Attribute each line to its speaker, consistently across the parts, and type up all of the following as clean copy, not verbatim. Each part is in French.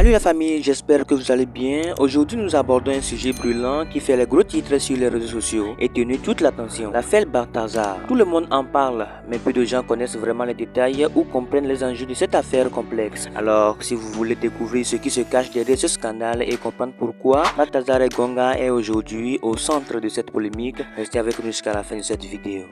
Speaker 1: Salut la famille, j'espère que vous allez bien. Aujourd'hui nous abordons un sujet brûlant qui fait les gros titres sur les réseaux sociaux et tenu toute l'attention. L'affaire Balthazar. Tout le monde en parle, mais peu de gens connaissent vraiment les détails ou comprennent les enjeux de cette affaire complexe. Alors si vous voulez découvrir ce qui se cache derrière ce scandale et comprendre pourquoi Balthazar Engonga est aujourd'hui au centre de cette polémique, restez avec nous jusqu'à la fin de cette vidéo.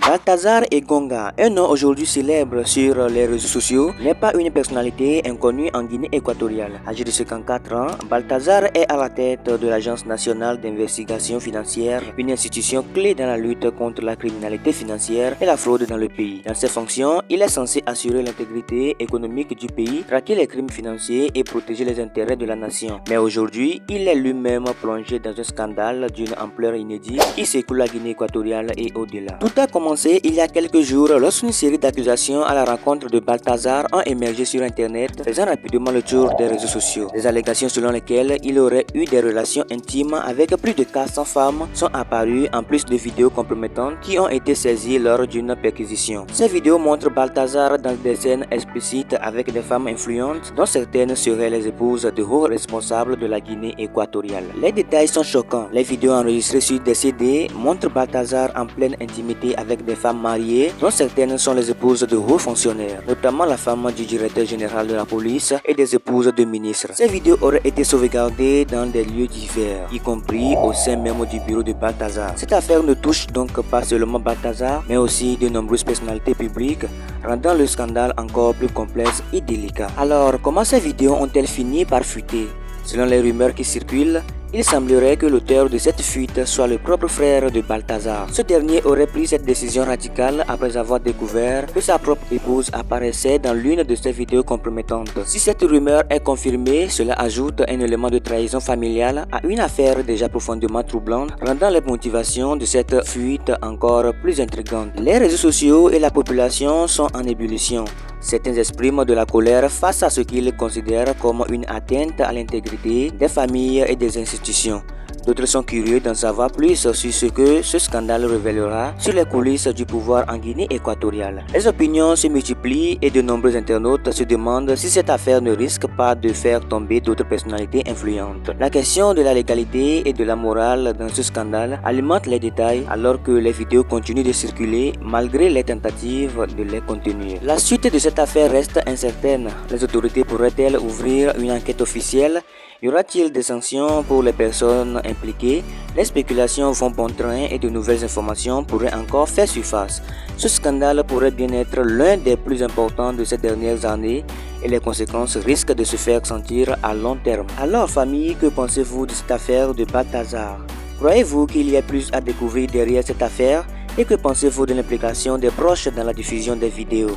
Speaker 1: Balthazar Engonga, un nom aujourd'hui célèbre sur les réseaux sociaux, n'est pas une personnalité inconnue en Guinée équatoriale. Âgé de 54 ans, Balthazar est à la tête de l'Agence nationale d'investigation financière, une institution clé dans la lutte contre la criminalité financière et la fraude dans le pays. Dans ses fonctions, il est censé assurer l'intégrité économique du pays, traquer les crimes financiers et protéger les intérêts de la nation. Mais aujourd'hui, il est lui-même plongé dans un scandale d'une ampleur inédite qui secoue la Guinée équatoriale et au-delà. Tout a commencé il y a quelques jours lorsqu'une série d'accusations à la rencontre de Balthazar ont émergé sur internet, faisant rapidement le tour des réseaux sociaux. Des allégations selon lesquelles il aurait eu des relations intimes avec plus de 400 femmes sont apparues en plus de vidéos compromettantes qui ont été saisies lors d'une perquisition. Ces vidéos montrent Balthazar dans des scènes explicites avec des femmes influentes dont certaines seraient les épouses de hauts responsables de la Guinée équatoriale. Les détails sont choquants. Les vidéos enregistrées sur des CD montrent Balthazar en pleine intimité avec des femmes mariées, dont certaines sont les épouses de hauts fonctionnaires, notamment la femme du directeur général de la police et des épouses de ministres. Ces vidéos auraient été sauvegardées dans des lieux divers, y compris au sein même du bureau de Balthazar. Cette affaire ne touche donc pas seulement Balthazar, mais aussi de nombreuses personnalités publiques, rendant le scandale encore plus complexe et délicat. Alors, comment ces vidéos ont-elles fini par fuiter? Selon les rumeurs qui circulent, il semblerait que l'auteur de cette fuite soit le propre frère de Balthazar. Ce dernier aurait pris cette décision radicale après avoir découvert que sa propre épouse apparaissait dans l'une de ses vidéos compromettantes. Si cette rumeur est confirmée, cela ajoute un élément de trahison familiale à une affaire déjà profondément troublante, rendant les motivations de cette fuite encore plus intrigantes. Les réseaux sociaux et la population sont en ébullition. Certains expriment de la colère face à ce qu'ils considèrent comme une atteinte à l'intégrité des familles et des institutions. D'autres sont curieux d'en savoir plus sur ce que ce scandale révélera sur les coulisses du pouvoir en Guinée équatoriale. Les opinions se multiplient et de nombreux internautes se demandent si cette affaire ne risque pas de faire tomber d'autres personnalités influentes. La question de la légalité et de la morale dans ce scandale alimente les détails alors que les vidéos continuent de circuler malgré les tentatives de les contenir. La suite de cette affaire reste incertaine. Les autorités pourraient-elles ouvrir une enquête officielle? Y aura-t-il des sanctions pour les personnes impliquées? Les spéculations vont bon train et de nouvelles informations pourraient encore faire surface. Ce scandale pourrait bien être l'un des plus importants de ces dernières années et les conséquences risquent de se faire sentir à long terme. Alors famille, que pensez-vous de cette affaire de Balthazar? Croyez-vous qu'il y a plus à découvrir derrière cette affaire? Et que pensez-vous de l'implication des proches dans la diffusion des vidéos?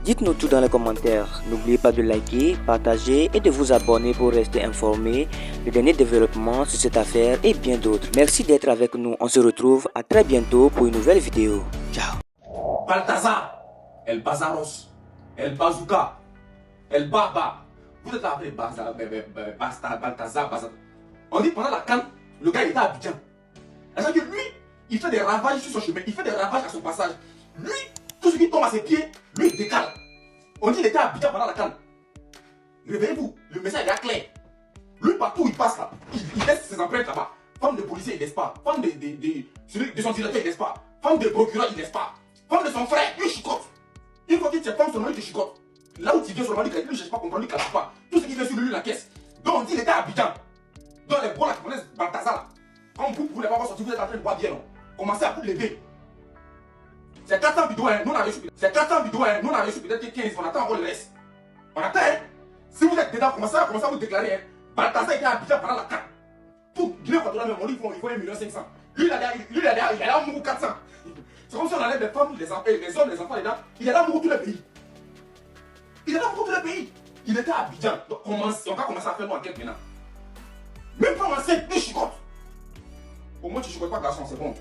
Speaker 1: Dites-nous tout dans les commentaires. N'oubliez pas de liker, partager et de vous abonner pour rester informé des derniers développements sur cette affaire et bien d'autres. Merci d'être avec nous. On se retrouve à très bientôt pour une nouvelle vidéo. Ciao.
Speaker 2: Balthazar, El Bazaros, El Bazooka, El Baba. Vous êtes appelé Balthazar. On dit pendant la canne, le gars était à Abidjan. C'est-à-dire que lui, il fait des ravages sur son chemin, il fait des ravages à son passage. Lui, tout ce qui tombe à ses pieds, lui il décale. On dit qu'il était à Abidjan pendant la canne. Réveillez-vous, le message est clair. Lui, partout où il passe là, il laisse ses empreintes là-bas. Femme de policier, il laisse pas. Femme de son directeur, il laisse pas. Femme de procureur, il laisse pas. Femme de son frère, lui chicote. Une fois qu'il tient femme, seulement il te chicote. Là où tu viens seulement, lui ne cherche pas à comprendre, lui ne cache pas. Tout ce qui vient sur lui, la caisse. Donc on dit qu'il était à Abidjan. Dans les bois là qui connaissent Balthazar là. Quand vous ne voulez pas sortir, vous êtes en train de boire bien. Commencez à vous lever. C'est 400 vidéos, hein. Nous on a reçu peut-être 15, on attend encore le reste. On attend, hein. Si vous êtes dedans, commencez à vous déclarer, hein. Balthazar était à Abidjan pendant la carte. Tout Guinée équatoriale, même, on dit qu'il faut 1,5 million. Lui, il est là, Mourou 400. C'est comme si on enlève les femmes, les hommes, les enfants, les dames. Il est là, Mourou tous les pays. Il est là, Mourou tous les pays. Il était à Abidjan. Donc, on va commencer à faire une enquête maintenant. Même pas en enceinte, lui chicote. Au moins, tu chicotes pas, garçon, c'est bon.